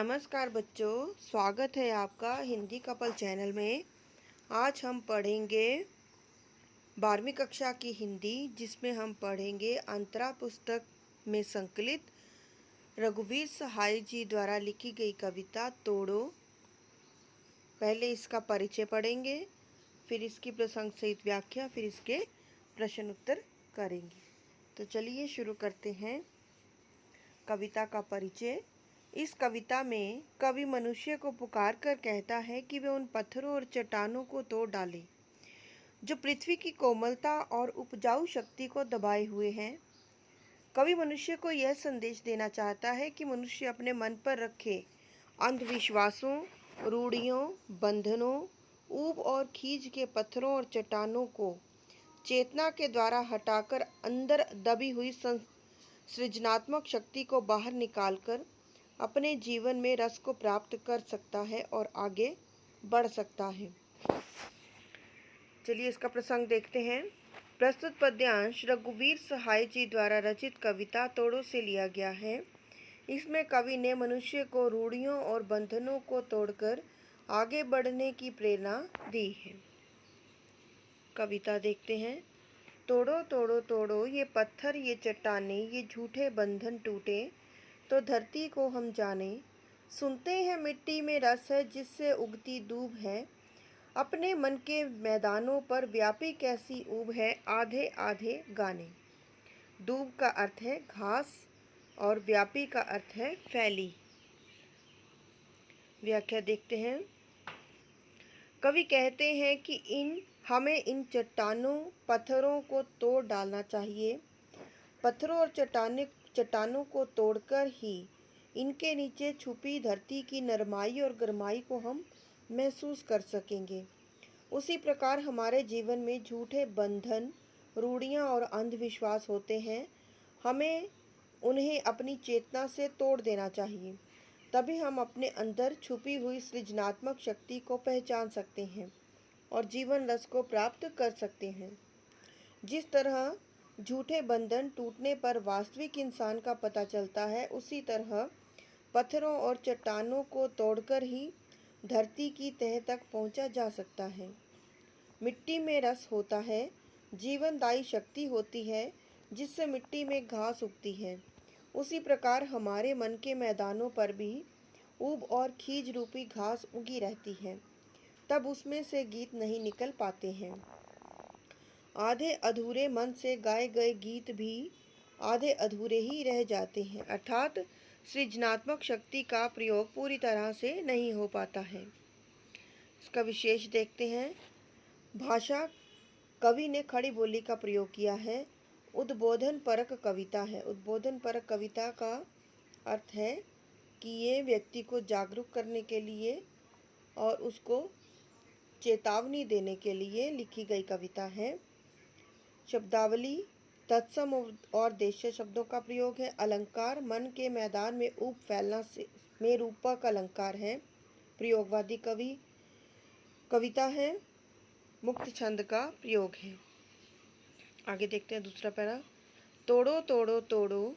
नमस्कार बच्चों, स्वागत है आपका हिंदी कपल चैनल में। आज हम पढ़ेंगे 12वीं कक्षा की हिंदी, जिसमें हम पढ़ेंगे अंतरा पुस्तक में संकलित रघुवीर सहाय जी द्वारा लिखी गई कविता तोड़ो। पहले इसका परिचय पढ़ेंगे, फिर इसकी प्रसंग सहित व्याख्या, फिर इसके प्रश्न उत्तर करेंगे। तो चलिए शुरू करते हैं कविता का परिचय। इस कविता में कवि मनुष्य को पुकार कर कहता है कि वे उन पत्थरों और चट्टानों को तोड़ डालें जो पृथ्वी की कोमलता और उपजाऊ शक्ति को दबाए हुए हैं। कवि मनुष्य को यह संदेश देना चाहता है कि मनुष्य अपने मन पर रखे अंधविश्वासों, रूढ़ियों, बंधनों, ऊब और खींच के पत्थरों और चट्टानों को चेतना के द्वारा हटाकर अंदर दबी हुई सृजनात्मक शक्ति को बाहर निकालकर अपने जीवन में रस को प्राप्त कर सकता है और आगे बढ़ सकता है। चलिए इसका प्रसंग देखते हैं। प्रस्तुत पद्यांश रघुवीर सहाय जी द्वारा रचित कविता तोड़ो से लिया गया है। इसमें कवि ने मनुष्य को रूढ़ियों और बंधनों को तोड़कर आगे बढ़ने की प्रेरणा दी है। कविता देखते हैं। तोड़ो तोड़ो तोड़ो ये पत्थर, ये चट्टाने, ये झूठे बंधन टूटे तो धरती को हम जाने। सुनते हैं मिट्टी में रस है जिससे उगती दूब है, अपने मन के मैदानों पर व्यापी कैसी ऊब है, आधे आधे गाने। दूब का अर्थ है घास और व्यापी का अर्थ है फैली। व्याख्या देखते हैं। कवि कहते हैं कि हमें इन चट्टानों पत्थरों को तोड़ डालना चाहिए। पत्थरों और चट्टानों को तोड़कर ही इनके नीचे छुपी धरती की नरमाई और गरमाई को हम महसूस कर सकेंगे। उसी प्रकार हमारे जीवन में झूठे बंधन, रूढ़ियाँ और अंधविश्वास होते हैं। हमें उन्हें अपनी चेतना से तोड़ देना चाहिए, तभी हम अपने अंदर छुपी हुई सृजनात्मक शक्ति को पहचान सकते हैं और जीवन रस को प्राप्त कर सकते हैं। जिस तरह झूठे बंधन टूटने पर वास्तविक इंसान का पता चलता है, उसी तरह पत्थरों और चट्टानों को तोड़कर ही धरती की तह तक पहुंचा जा सकता है। मिट्टी में रस होता है, जीवनदायी शक्ति होती है जिससे मिट्टी में घास उगती है। उसी प्रकार हमारे मन के मैदानों पर भी ऊब और खीज रूपी घास उगी रहती है, तब उसमें से गीत नहीं निकल पाते हैं। आधे अधूरे मन से गाए गए गीत भी आधे अधूरे ही रह जाते हैं, अर्थात सृजनात्मक शक्ति का प्रयोग पूरी तरह से नहीं हो पाता है। इसका विशेष देखते हैं। भाषा, कवि ने खड़ी बोली का प्रयोग किया है। उद्बोधन परक कविता है। उद्बोधन परक कविता का अर्थ है कि ये व्यक्ति को जागरूक करने के लिए और उसको चेतावनी देने के लिए लिखी गई कविता है। शब्दावली, तत्सम और देश्य शब्दों का प्रयोग है। अलंकार, मन के मैदान में ऊब फैलना से में रूपक अलंकार है। प्रयोगवादी कविता है। मुक्त छंद का प्रयोग है। आगे देखते हैं दूसरा पैरा। तोड़ो तोड़ो तोड़ो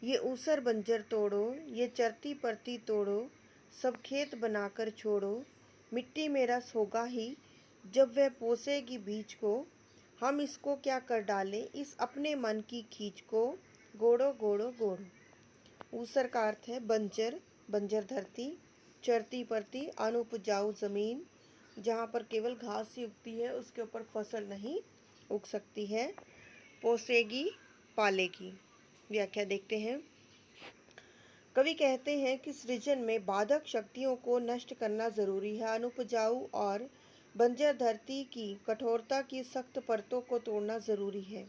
ये ऊसर बंजर तोड़ो, ये चरती परती तोड़ो, सब खेत बनाकर छोड़ो। मिट्टी में रस होगा ही जब वह पोसेगी बीज को, हम इसको क्या कर डालें इस अपने मन की खींच को, गोड़ो गोड़ो गोड़ो। ऊसर का अर्थ है बंजर, बंजर धरती। चरती परती, अनुपजाऊ जमीन, जहाँ पर केवल घास ही उगती है, उसके ऊपर फसल नहीं उग सकती है। पोसेगी, पालेगी। व्याख्या देखते हैं। कवि कहते हैं कि सृजन में बाधक शक्तियों को नष्ट करना जरूरी है। अनुपजाऊ और बंजर धरती की कठोरता की सख्त परतों को तोड़ना जरूरी है।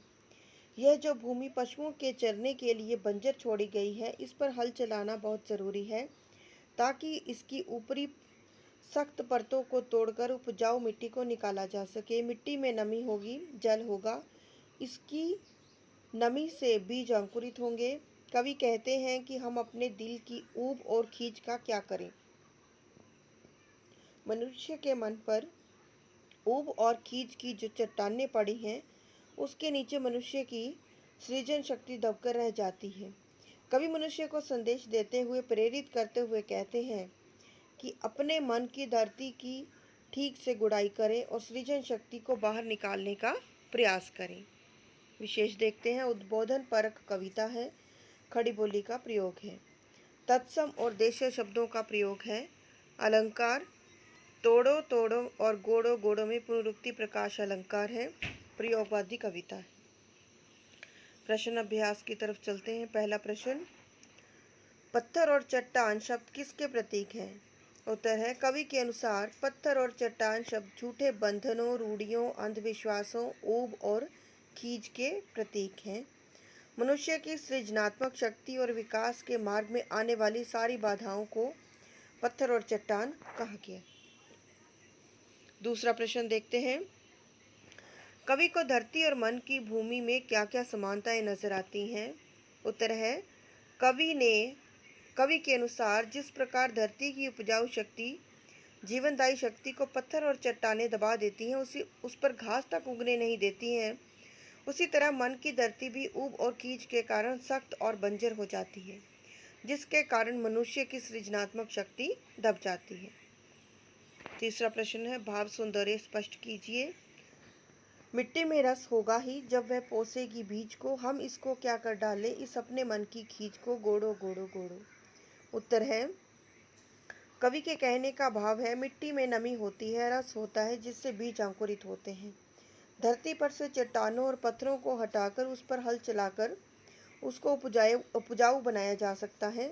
यह जो भूमि पशुओं के चरने के लिए बंजर छोड़ी गई है, इस पर हल चलाना बहुत जरूरी है ताकि इसकी ऊपरी सख्त परतों को तोड़कर उपजाऊ मिट्टी को निकाला जा सके। मिट्टी में नमी होगी, जल होगा, इसकी नमी से बीज अंकुरित होंगे। कवि कहते हैं कि हम अपने दिल की ऊब और खींच का क्या करें। मनुष्य के मन पर ऊब और खींच की जो चट्टानें पड़ी हैं, उसके नीचे मनुष्य की सृजन शक्ति दबकर रह जाती है। कवि मनुष्य को संदेश देते हुए, प्रेरित करते हुए कहते हैं कि अपने मन की धरती की ठीक से गुड़ाई करें और सृजन शक्ति को बाहर निकालने का प्रयास करें। विशेष देखते हैं, उद्बोधन परक कविता है, खड़ी बोली का प्रयोग है, तत्सम और देशीय शब्दों का प्रयोग है, अलंकार तोड़ो तोड़ो और गोड़ो गोड़ो में पुनरुक्ति प्रकाश अलंकार है, प्रयोगवादी कविता है। प्रश्न अभ्यास की तरफ चलते हैं। पहला प्रश्न, पत्थर और चट्टान शब्द किसके प्रतीक हैं? उत्तर है, कवि के अनुसार पत्थर और चट्टान शब्द झूठे बंधनों, रूढ़ियों, अंधविश्वासों, ऊब और खींच के प्रतीक हैं। मनुष्य की सृजनात्मक शक्ति और विकास के मार्ग में आने वाली सारी बाधाओं को पत्थर और चट्टान कहा गया। दूसरा प्रश्न देखते हैं, कवि को धरती और मन की भूमि में क्या क्या समानताएं नजर आती हैं? उत्तर है, कवि के अनुसार जिस प्रकार धरती की उपजाऊ शक्ति, जीवनदायी शक्ति को पत्थर और चट्टानें दबा देती हैं, उस पर घास तक उगने नहीं देती हैं, उसी तरह मन की धरती भी ऊब और कीच के कारण सख्त और बंजर हो जाती है, जिसके कारण मनुष्य की सृजनात्मक शक्ति दब जाती है। तीसरा प्रश्न है, भाव सौंदर्य स्पष्ट कीजिए। मिट्टी में रस होगा ही जब वह पोसेगी बीज को, हम इसको क्या कर डाले इस अपने मन की खींच को, गोड़ो गोड़ो गोड़ो। उत्तर है, कवि के कहने का भाव है, मिट्टी में नमी होती है, रस होता है, जिससे बीज अंकुरित होते हैं। धरती पर से चट्टानों और पत्थरों को हटाकर उस पर हल चलाकर उसको उपजाऊ बनाया जा सकता है।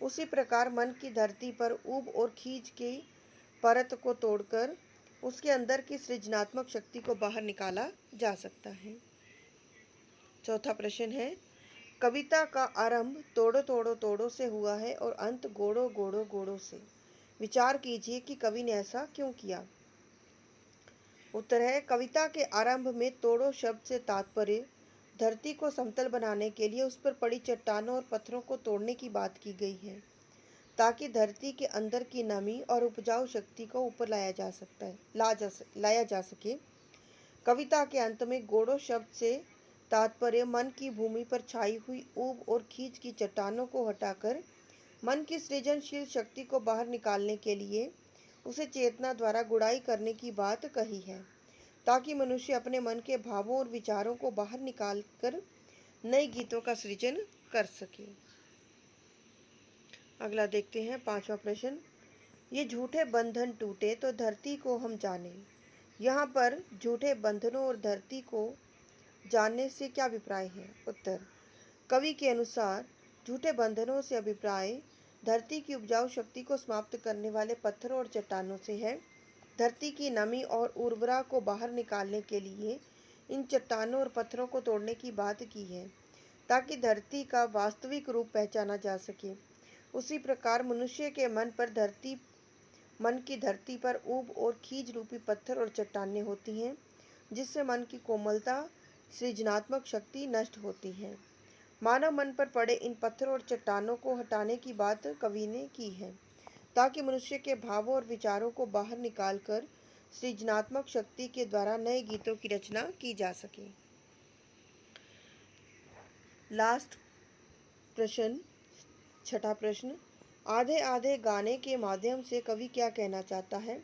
उसी प्रकार मन की धरती पर ऊब और खींच की परत को तोड़कर उसके अंदर की सृजनात्मक शक्ति को बाहर निकाला जा सकता है। चौथा प्रश्न है, कविता का आरंभ तोड़ो तोड़ो तोड़ो से हुआ है और अंत गोड़ो गोड़ो गोड़ो से। विचार कीजिए कि कवि ने ऐसा क्यों किया। उत्तर है, कविता के आरंभ में तोड़ो शब्द से तात्पर्य धरती को समतल बनाने के लिए उस पर पड़ी चट्टानों और पत्थरों को तोड़ने की बात की गई है, ताकि धरती के अंदर की नमी और उपजाऊ शक्ति को ऊपर लाया जा सके। कविता के अंत में गोड़ो शब्द से तात्पर्य मन की भूमि पर छाई हुई ऊब और खींच की चट्टानों को हटाकर मन की सृजनशील शक्ति को बाहर निकालने के लिए उसे चेतना द्वारा गुड़ाई करने की बात कही है, ताकि मनुष्य अपने मन के भावों और विचारों को बाहर निकालकर नए गीतों का सृजन कर सके। अगला देखते हैं, पांचवा प्रश्न, ये झूठे बंधन टूटे तो धरती को हम जाने। यहाँ पर झूठे बंधनों और धरती को जानने से क्या अभिप्राय है? उत्तर, कवि के अनुसार झूठे बंधनों से अभिप्राय धरती की उपजाऊ शक्ति को समाप्त करने वाले पत्थरों और चट्टानों से है। धरती की नमी और उर्वरा को बाहर निकालने के लिए इन चट्टानों और पत्थरों को तोड़ने की बात की है, ताकि धरती का वास्तविक रूप पहचाना जा सके। उसी प्रकार मनुष्य के मन की धरती पर ऊब और खींच रूपी पत्थर और चट्टानें होती हैं, जिससे मन की कोमलता, सृजनात्मक शक्ति नष्ट होती है। मानव मन पर पड़े इन पत्थरों और चट्टानों को हटाने की बात कवि ने की है, ताकि मनुष्य के भावों और विचारों को बाहर निकालकर सृजनात्मक शक्ति के द्वारा नए गीतों की रचना की जा सके। लास्ट प्रश्न, छठा प्रश्न, आधे आधे गाने के माध्यम से कवि क्या कहना चाहता है?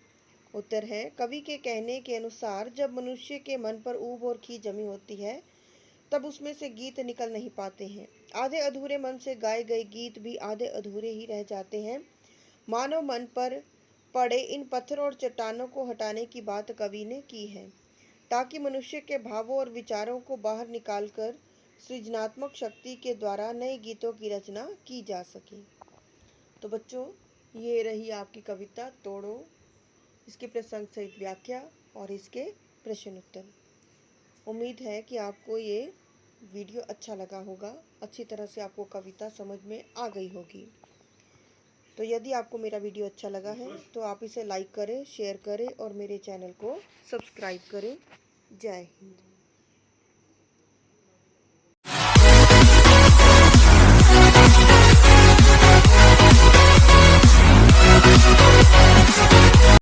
उत्तर है, कवि के कहने के अनुसार जब मनुष्य के मन पर ऊब और खींच जमी होती है, तब उसमें से गीत निकल नहीं पाते हैं। आधे अधूरे मन से गाए गए गीत भी आधे अधूरे ही रह जाते हैं। मानव मन पर पड़े इन पत्थरों और चट्टानों को हटाने की बात कवि ने की है, ताकि मनुष्य के भावों और विचारों को बाहर निकालकर सृजनात्मक शक्ति के द्वारा नए गीतों की रचना की जा सके। तो बच्चों, ये रही आपकी कविता तोड़ो, इसके प्रसंग सहित व्याख्या और इसके प्रश्न उत्तर। उम्मीद है कि आपको ये वीडियो अच्छा लगा होगा, अच्छी तरह से आपको कविता समझ में आ गई होगी। तो यदि आपको मेरा वीडियो अच्छा लगा है तो आप इसे लाइक करें, शेयर करें और मेरे चैनल को सब्सक्राइब करें। जय हिंद।